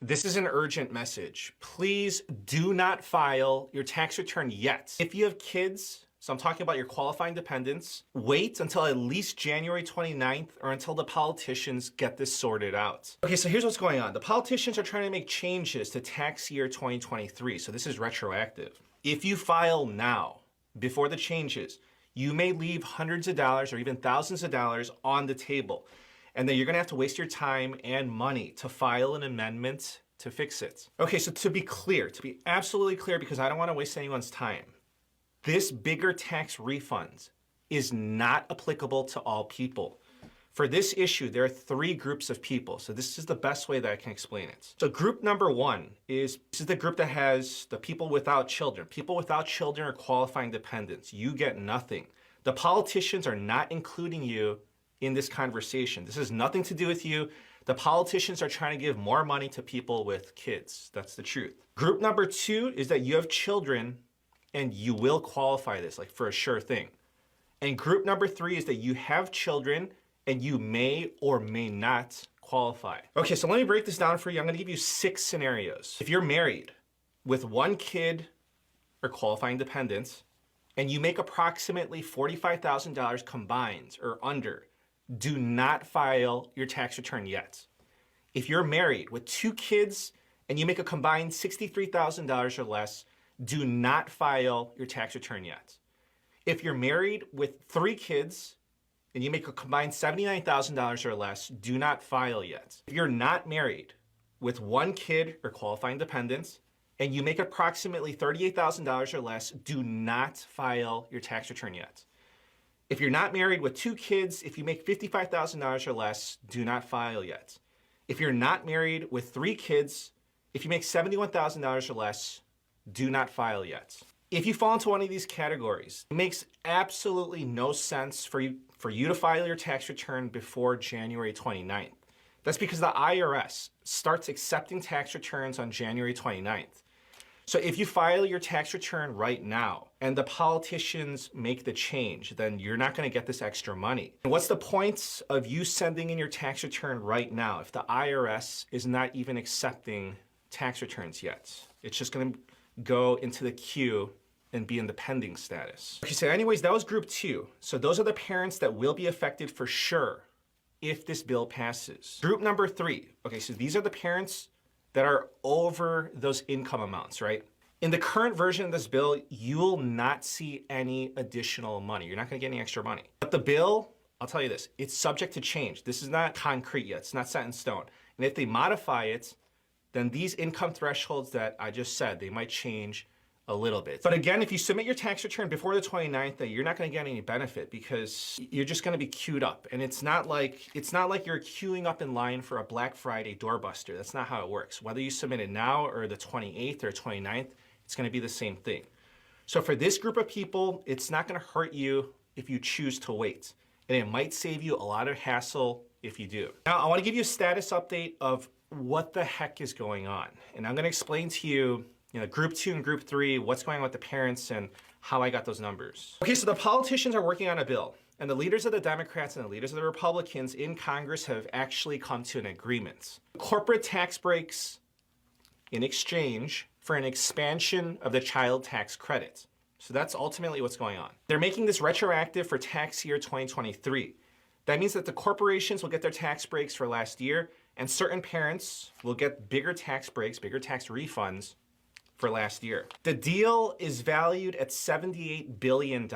This is an urgent message. Please do not file your tax return yet. If you have kids, so I'm talking about your qualifying dependents, wait until at least January 29th or until the politicians get this sorted out. Okay, so here's what's going on. The politicians are trying to make changes to tax year 2023, so this is retroactive. If you file now, before the changes, you may leave hundreds of dollars or even thousands of dollars on the table. And then you're gonna have to waste your time and money to file an amendment to fix it. Okay, so to be clear, to be absolutely clear, because I don't wanna waste anyone's time, this bigger tax refund is not applicable to all people. For this issue, there are three groups of people. So this is the best way that I can explain it. So group number one is, this is the group that has the people without children. People without children are qualifying dependents. You get nothing. The politicians are not including you in this conversation. This has nothing to do with you. The politicians are trying to give more money to people with kids. That's the truth. Group number two is that you have children and you will qualify this, like for a sure thing. And group number three is that you have children and you may or may not qualify. Okay, so let me break this down for you. I'm gonna give you 6 scenarios. If you're married with 1 kid or qualifying dependents, and you make approximately $45,000 combined or under, do not file your tax return yet. If you're married with 2 kids and you make a combined $63,000 or less, do not file your tax return yet. If you're married with 3 kids and you make a combined $79,000 or less, do not file yet. If you're not married with 1 kid or qualifying dependents and you make approximately $38,000 or less, do not file your tax return yet. If you're not married with 2 kids, if you make $55,000 or less, do not file yet. If you're not married with 3 kids, if you make $71,000 or less, do not file yet. If you fall into one of these categories, it makes absolutely no sense for you to file your tax return before January 29th. That's because the IRS starts accepting tax returns on January 29th. So if you file your tax return right now and the politicians make the change, then you're not going to get this extra money. And what's the point of you sending in your tax return right now if the IRS is not even accepting tax returns yet? It's just going to go into the queue and be in the pending status. Okay, so anyways, that was group 2. So those are the parents that will be affected for sure if this bill passes. Group number 3. Okay, so these are the parents that are over those income amounts, right? In the current version of this bill, you will not see any additional money. You're not gonna get any extra money. But the bill, I'll tell you this, it's subject to change. This is not concrete yet, it's not set in stone. And if they modify it, then these income thresholds that I just said, they might change a little bit. But again, if you submit your tax return before the 29th, then you're not gonna get any benefit because you're just gonna be queued up. And it's not like you're queuing up in line for a Black Friday doorbuster. That's not how it works. Whether you submit it now or the 28th or 29th, it's gonna be the same thing. So for this group of people, it's not gonna hurt you if you choose to wait. And it might save you a lot of hassle if you do. Now, I wanna give you a status update of what the heck is going on. And I'm gonna explain to you, group 2 and group 3, what's going on with the parents and how I got those numbers. Okay, so the politicians are working on a bill and the leaders of the Democrats and the leaders of the Republicans in Congress have actually come to an agreement. Corporate tax breaks in exchange for an expansion of the child tax credit. So that's ultimately what's going on. They're making this retroactive for tax year 2023. That means that the corporations will get their tax breaks for last year and certain parents will get bigger tax breaks, bigger tax refunds for last year. The deal is valued at $78 billion.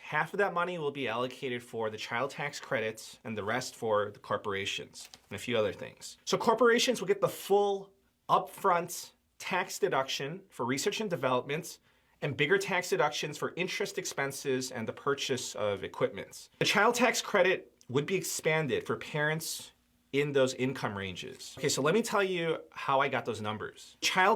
Half of that money will be allocated for the child tax credits and the rest for the corporations and a few other things. So corporations will get the full upfront tax deduction for research and development and bigger tax deductions for interest expenses and the purchase of equipment. The child tax credit would be expanded for parents in those income ranges. Okay, so let me tell you how I got those numbers. Child